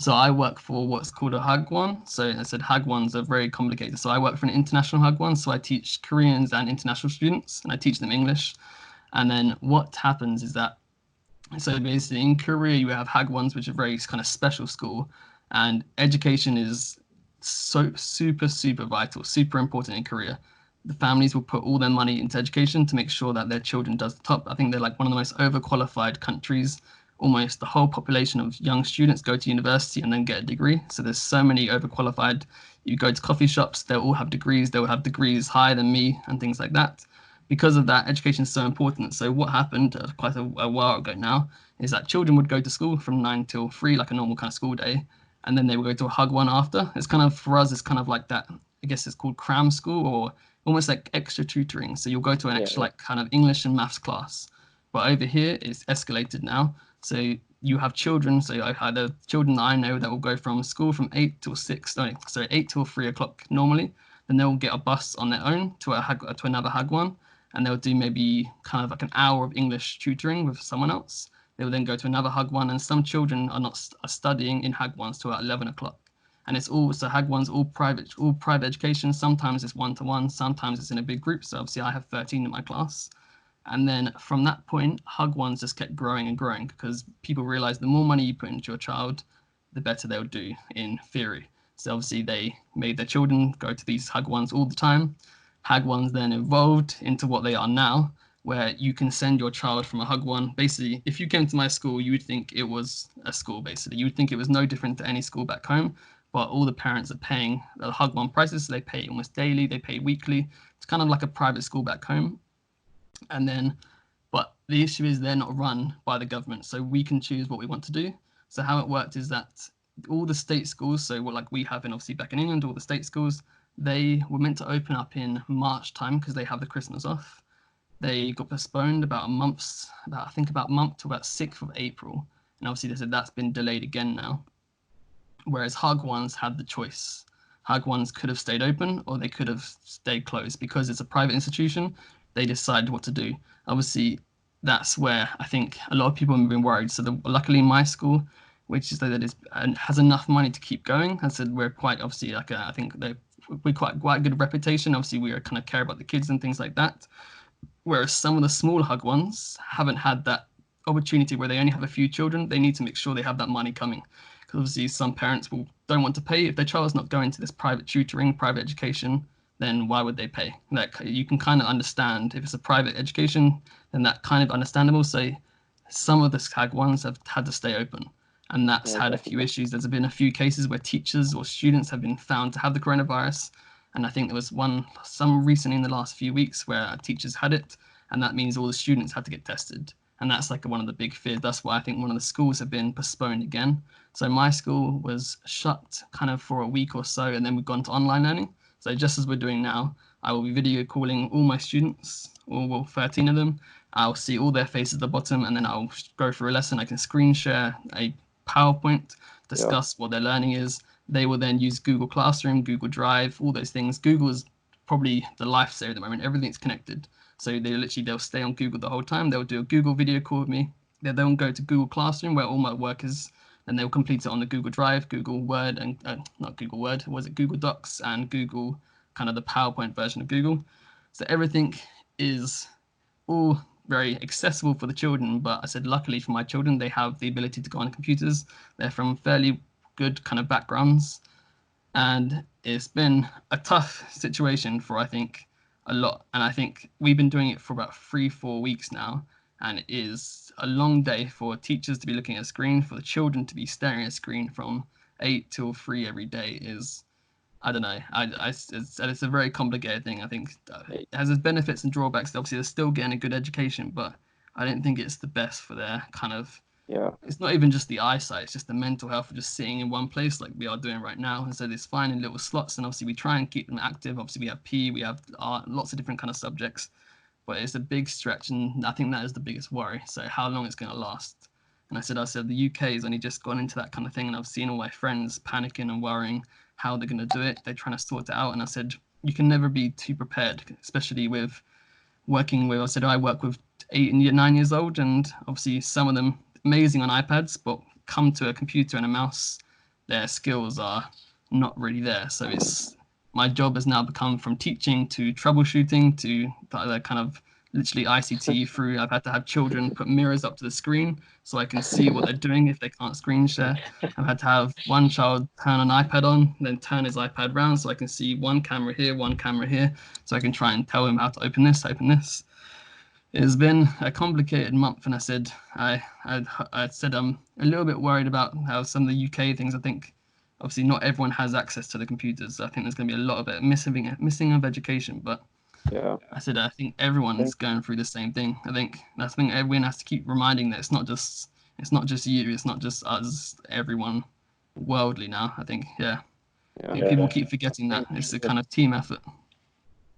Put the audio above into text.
So I work for what's called a hagwon. So I said hagwons are very complicated. So I work for an international hagwon. So I teach Koreans and international students, and I teach them English. And then what happens is that, so basically in Korea you have hagwons, which are very kind of special school, and education is so super vital, super important in Korea. The families will put all their money into education to make sure that their children does the top. I think they're like one of the most overqualified countries. Almost the whole population of young students go to university and then get a degree. So there's so many overqualified. You go to coffee shops, they'll all have degrees. They'll have degrees higher than me and things like that. Because of that, education is so important. So what happened quite a while ago now is that children would go to school from 9 till 3, like a normal kind of school day, and then they would go to a hagwon after. It's kind of, for us, it's kind of like that. I guess it's called cram school, or almost like extra tutoring. So you'll go to an Yeah, extra yeah. like kind of English and maths class. But over here, it's escalated now. So you have children. So I had the children that I know that will go from school from 8 till 6. No, sorry, 8 till 3 o'clock normally. Then they'll get a bus on their own to another hagwon, and they'll do maybe kind of like an hour of English tutoring with someone else. They will then go to another hagwon, and some children are not are studying in hagwons till at 11 o'clock. And it's all, so hagwons all private education. Sometimes it's one to one, sometimes it's in a big group. So obviously I have 13 in my class. And then from that point, hagwons just kept growing and growing because people realize the more money you put into your child, the better they'll do in theory. So obviously they made their children go to these hagwons all the time. Hagwons then evolved into what they are now, where you can send your child from a hagwon. Basically, if you came to my school, you would think it was a school. Basically, you would think it was no different to any school back home. But all the parents are paying the hagwon prices. So they pay almost daily. They pay weekly. It's kind of like a private school back home. And then, but the issue is they're not run by the government, so we can choose what we want to do. So how it worked is that all the state schools, so what like we have in obviously back in England, all the state schools, they were meant to open up in March time because they have the Christmas off. They got postponed about a month's, about I think about a month to about 6th of April, and obviously they said that's been delayed again now. Whereas Hagwons had the choice. Hagwons could have stayed open or they could have stayed closed because it's a private institution. They decided what to do. Obviously, that's where I think a lot of people have been worried. So luckily, my school, which is that is has enough money to keep going. I said we're quite obviously like I think we're quite good reputation. Obviously, we are kind of care about the kids and things like that. Whereas some of the small hagwons haven't had that opportunity where they only have a few children. They need to make sure they have that money coming because obviously some parents will don't want to pay if their child's not going to this private tutoring, private education. Then why would they pay? Like you can kind of understand if it's a private education, then that kind of understandable. So some of the SCAG ones have had to stay open, and that's Yeah, had a few definitely. issues. There's been a few cases where teachers or students have been found to have the coronavirus, and I think there was some recently in the last few weeks where teachers had it, and that means all the students had to get tested. And that's like one of the big fears. That's why I think one of the schools have been postponed again. So my school was shut kind of for a week or so, and then we've gone to online learning. So just as we're doing now, I will be video calling all my students, all well, 13 of them. I'll see all their faces at the bottom, and then I'll go through a lesson. I can screen share a PowerPoint, Yeah. discuss what their learning is. They will then use Google Classroom, Google Drive, all those things. Google is probably the lifesaver at the moment. Everything's connected. So they'll stay on Google the whole time. They'll do a Google video call with me. They then go to Google Classroom where all my work is, and they'll complete it on the Google Drive, Google Word, and not Google Word, was it Google Docs and Google kind of the PowerPoint version of Google. So everything is all very accessible for the children. But I said, luckily for my children, they have the ability to go on computers. They're from fairly good kind of backgrounds, and it's been a tough situation for I think a lot. And I think we've been doing it for about 3 4 weeks now, and it is a long day for teachers to be looking at a screen, for the children to be staring at a screen from 8 till 3 every day is, I don't know. It's a very complicated thing. I think Eh, it has its benefits and drawbacks. Obviously, they're still getting a good education, but I don't think it's the best for their kind of, yeah. it's not even just the eyesight, it's just the mental health of just sitting in one place like we are doing right now. And so it's fine in little slots, and obviously we try and keep them active. Obviously we have PE, we have art, lots of different kind of subjects, but it's a big stretch, and I think that is the biggest worry. So how long it's going to last. And I said the UK has only just gone into that kind of thing, and I've seen all my friends panicking and worrying how they're going to do it. They're trying to sort it out, and I said you can never be too prepared, especially with working with. I said I work with 8 and 9 years old, and obviously some of them amazing on iPads, but come to a computer and a mouse, their skills are not really there. So it's my job has now become from teaching to troubleshooting to the kind of literally ICT through. I've had to have children put mirrors up to the screen so I can see what they're doing if they can't screen share. I've had to have one child turn an iPad on, then turn his iPad round so I can see one camera here, so I can try and tell him how to open this, open this. It's been a complicated month, and I said I'm a little bit worried about how some of the UK things. I think obviously not everyone has access to the computers. So I think there's going to be a lot of it missing of education. But Yeah. I said I think everyone's going through the same thing. I think everyone has to keep reminding that it's not just you, it's not just us, everyone worldly now. I think Yeah. people keep forgetting that it's a kind of team effort.